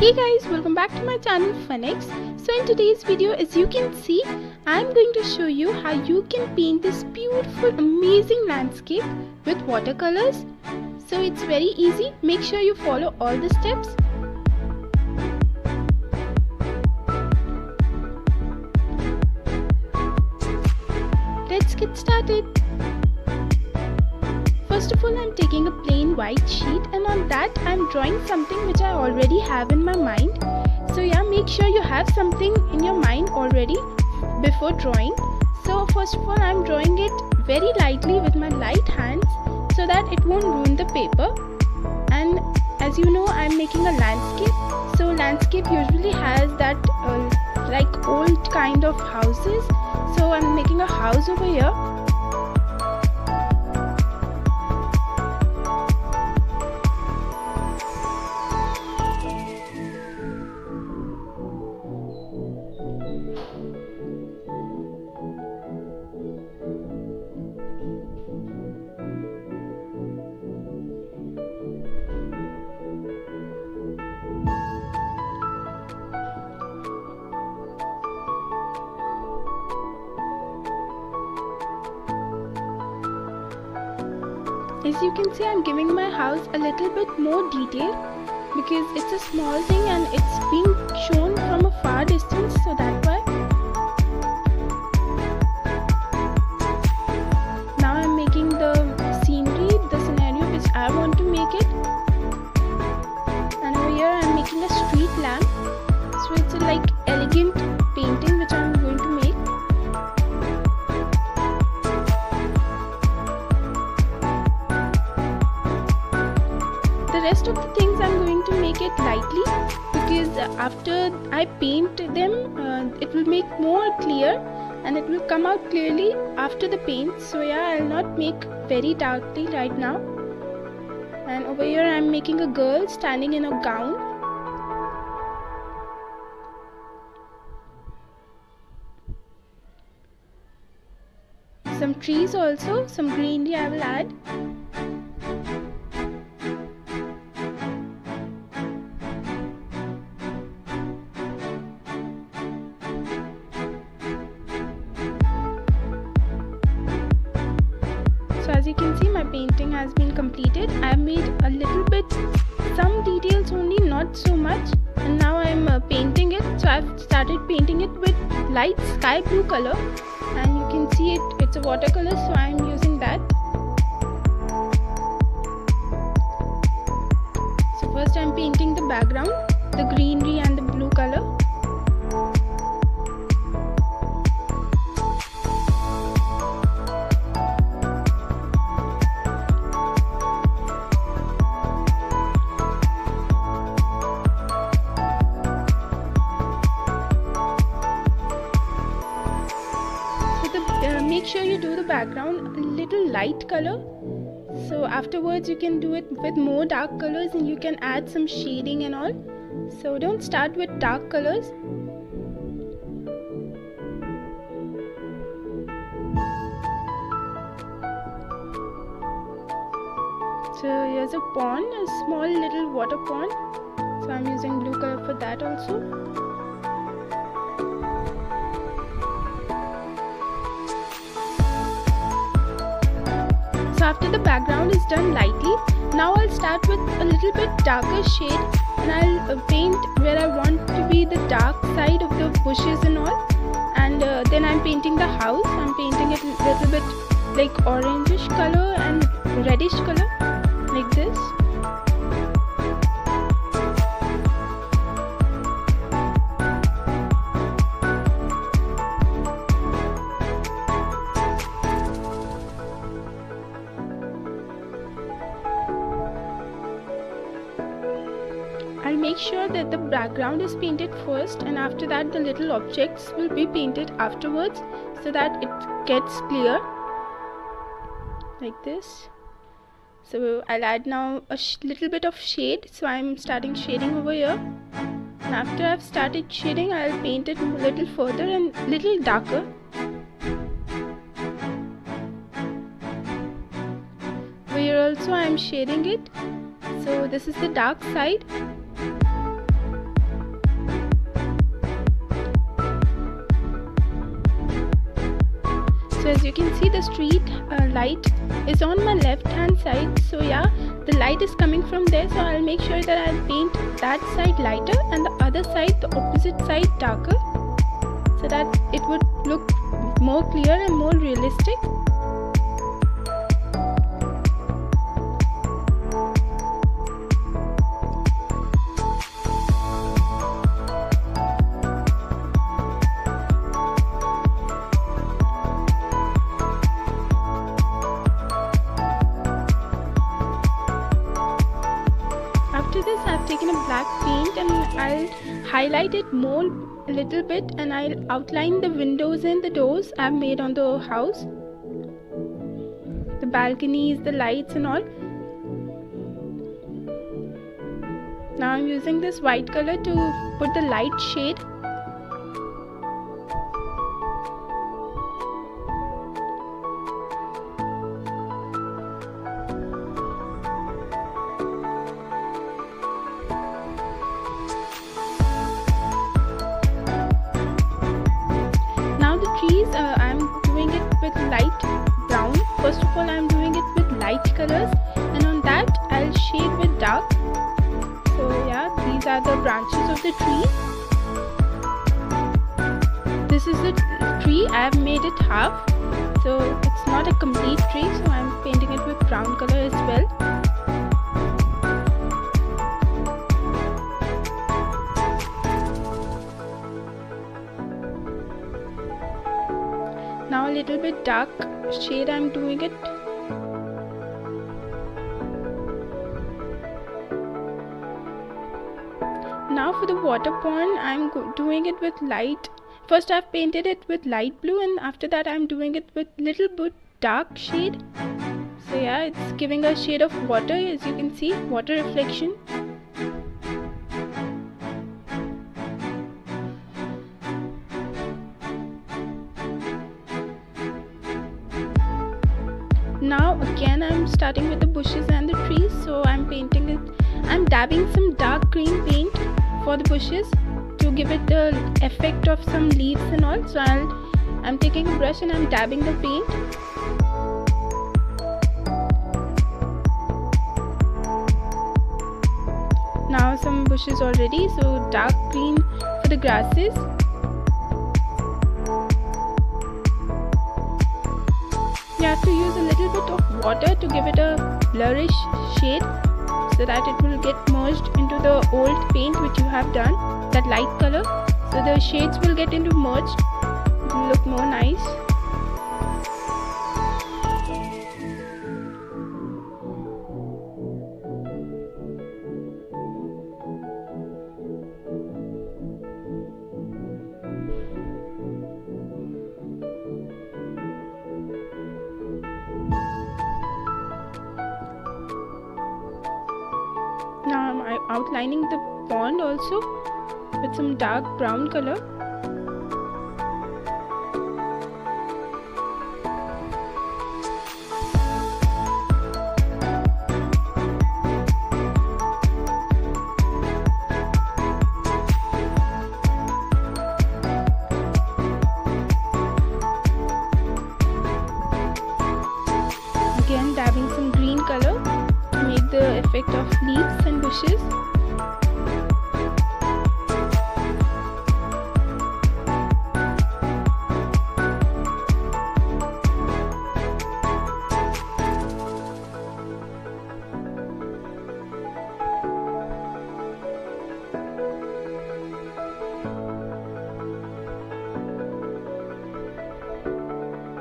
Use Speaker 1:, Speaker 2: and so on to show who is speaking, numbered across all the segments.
Speaker 1: Hey guys, welcome back to my channel FunX. So in today's video, as you can see, I'm going to show you how you can paint this beautiful, amazing landscape with watercolors. So it's very easy. Make sure you follow all the steps. Let's get started. First of all, I'm taking a plain white sheet, and on that I'm drawing something which I already have in my mind. So yeah, make sure you have something in your mind already before drawing. So first of all, I'm drawing it very lightly with my light hands so that it won't ruin the paper. And as you know, I'm making a landscape. So landscape usually has that like old kind of houses. So I'm making a house over here. As you can see, I'm giving my house a little bit more detail because it's a small thing and it's being shown from a far distance, so that's why. Now I'm making the scenery, the scenario which I want to make it. And over here I'm making a street lamp. So it's a like elegant painting which I'm going to make. The rest of the things I'm going to make it lightly because after I paint them it will make more clear and it will come out clearly after the paint. So yeah, I'll not make very darkly right now. And over here I'm making a girl standing in a gown. Some trees also, some greenery I will add. So as you can see, my painting has been completed. I have made a little bit, some details only, not so much. And now I am painting it. So I've started painting it with light sky blue color. And you can see it's a watercolor, so I am using that. So first I am painting the background, the greenery and the blue color. Make sure you do the background a little light color. So afterwards you can do it with more dark colors and you can add some shading and all. So don't start with dark colors. So here's a pond, a small little water pond. So I'm using blue color for that also. So after the background is done lightly, now I'll start with a little bit darker shade and I'll paint where I want to be the dark side of the bushes and all. And then I'm painting the house. I'm painting it a little bit like orangish color and reddish color, like this. I'll make sure that the background is painted first and after that the little objects will be painted afterwards so that it gets clear, like this. So I'll add now a little bit of shade. So I'm starting shading over here, and after I've started shading I'll paint it a little further and little darker. Here also I'm shading it. So this is the dark side. So as you can see, the street light is on my left hand side. So yeah, the light is coming from there, so I'll make sure that I'll paint that side lighter and the other side, the opposite side, darker, so that it would look more clear and more realistic. After this, I've taken a black paint and I'll highlight it more a little bit, and I'll outline the windows and the doors I've made on the house, the balconies, the lights and all. Now I'm using this white color to put the light shade. Trees, I'm doing it with light brown. First of all, I'm doing it with light colors, and on that I'll shade with dark. So yeah, these are the branches of the tree. This is the tree. I've made it half, so it's not a complete tree, so I'm painting it with brown color as well. Now a little bit dark shade I'm doing it. Now for the water pond, I'm doing it with light. First I've painted it with light blue, and after that I'm doing it with little bit dark shade. So yeah, it's giving a shade of water, as you can see, water reflection. Now again I'm starting with the bushes and the trees, so I'm painting it. I'm dabbing some dark green paint for the bushes to give it the effect of some leaves and all. So I'm taking a brush and I'm dabbing the paint. Now some bushes already, so dark green for the grasses. You have to use a little bit of water to give it a blurrish shade, so that it will get merged into the old paint which you have done, that light color. So the shades will get into merged, it will look more nice. Now I'm outlining the pond also with some dark brown color. Again dabbing some green color to make the effect of leaves and bushes.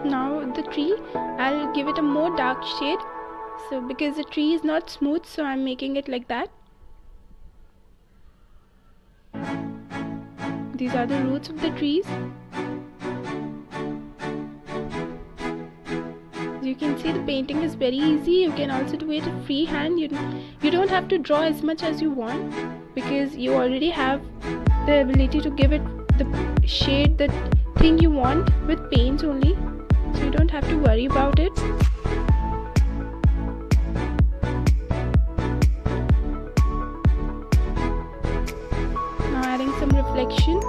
Speaker 1: Now the tree, I'll give it a more dark shade, so because the tree is not smooth, so I'm making it like that. These are the roots of the trees. You can see the painting is very easy. You can also do it freehand. You don't have to draw as much as you want, because you already have the ability to give it the shade, the thing you want with paints only. So you don't have to worry about it. Now adding some reflection.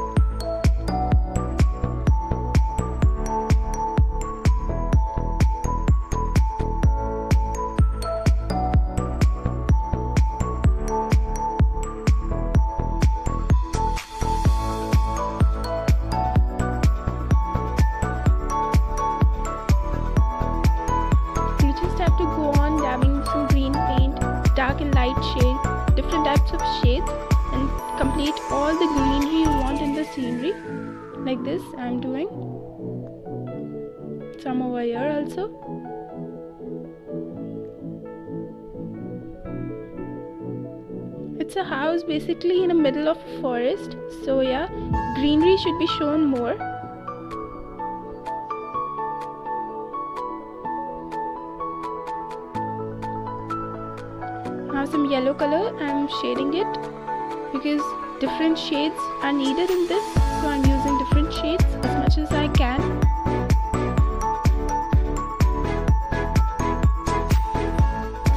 Speaker 1: scenery. Like this I'm doing. Some over here also. It's a house basically in the middle of a forest, so yeah, greenery should be shown more. Now some yellow color, I'm shading it because different shades are needed in this, so I'm using different shades as much as I can.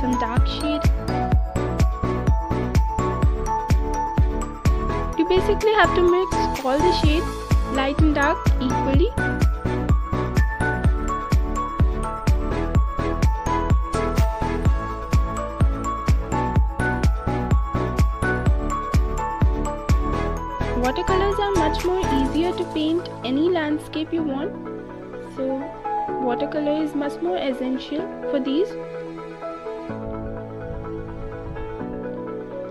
Speaker 1: Some dark shade. You basically have to mix all the shades, light and dark, equally. Watercolors are much more easier to paint any landscape you want, so watercolor is much more essential for these.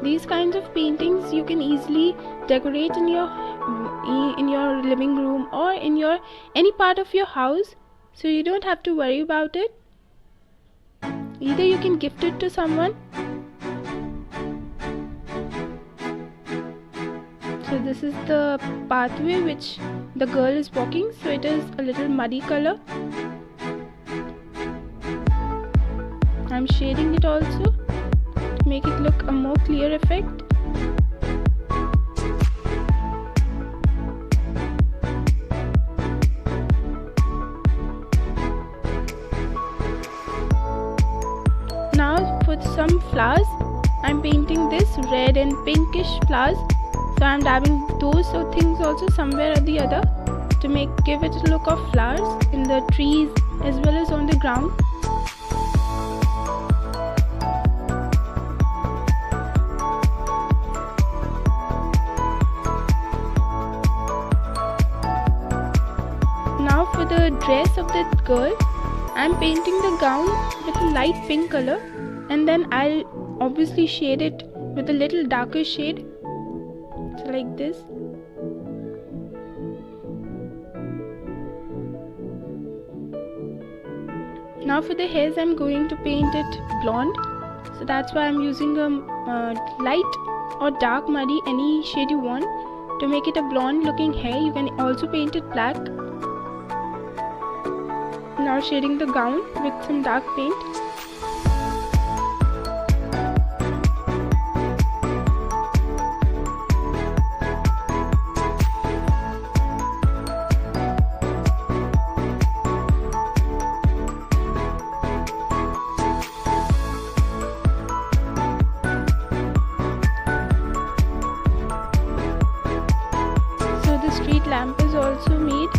Speaker 1: These kinds of paintings you can easily decorate in your living room or in your any part of your house, so you don't have to worry about it. Either you can gift it to someone. So this is the pathway which the girl is walking, so it is a little muddy color. I'm shading it also to make it look a more clear effect. Now for some flowers, I'm painting this red and pinkish flowers. So I'm dabbing those things also somewhere or the other to give it a look of flowers in the trees as well as on the ground. Now for the dress of the girl, I'm painting the gown with a light pink color, and then I'll obviously shade it with a little darker shade. So like this. Now for the hairs, I'm going to paint it blonde, so that's why I'm using a light or dark muddy, any shade you want, to make it a blonde looking hair. You can also paint it black. Now shading the gown with some dark paint. Street lamp is also made.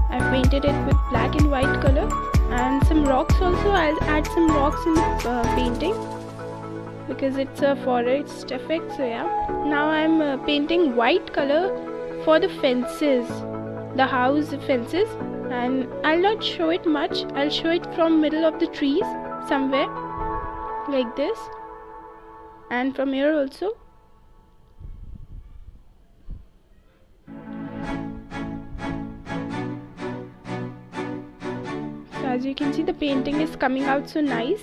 Speaker 1: I've painted it with black and white color, and some rocks also. I'll add some rocks in the painting because it's a forest effect, so yeah. Now I'm painting white color for the fences, the house fences, and I'll not show it much. I'll show it from middle of the trees somewhere like this, and from here also. As you can see, the painting is coming out so nice.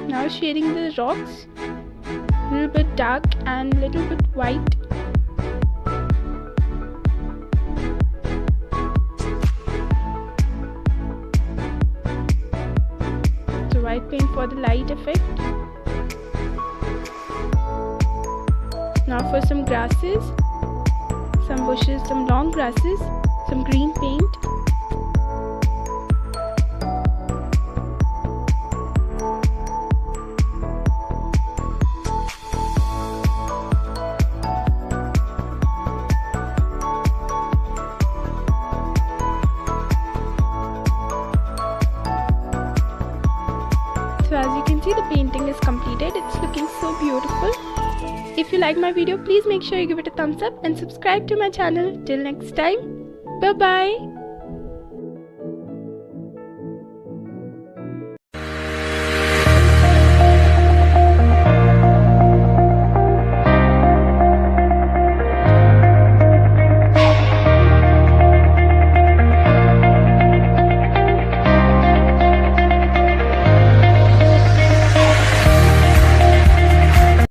Speaker 1: Now shading the rocks, a little bit dark and a little bit white. So white paint for the light effect. Now for some grasses, some bushes, some long grasses, some green paint. So as you can see, the painting is completed. It's looking so beautiful. If you like my video, please make sure you give it a thumbs up and subscribe to my channel. Till next time, bye bye.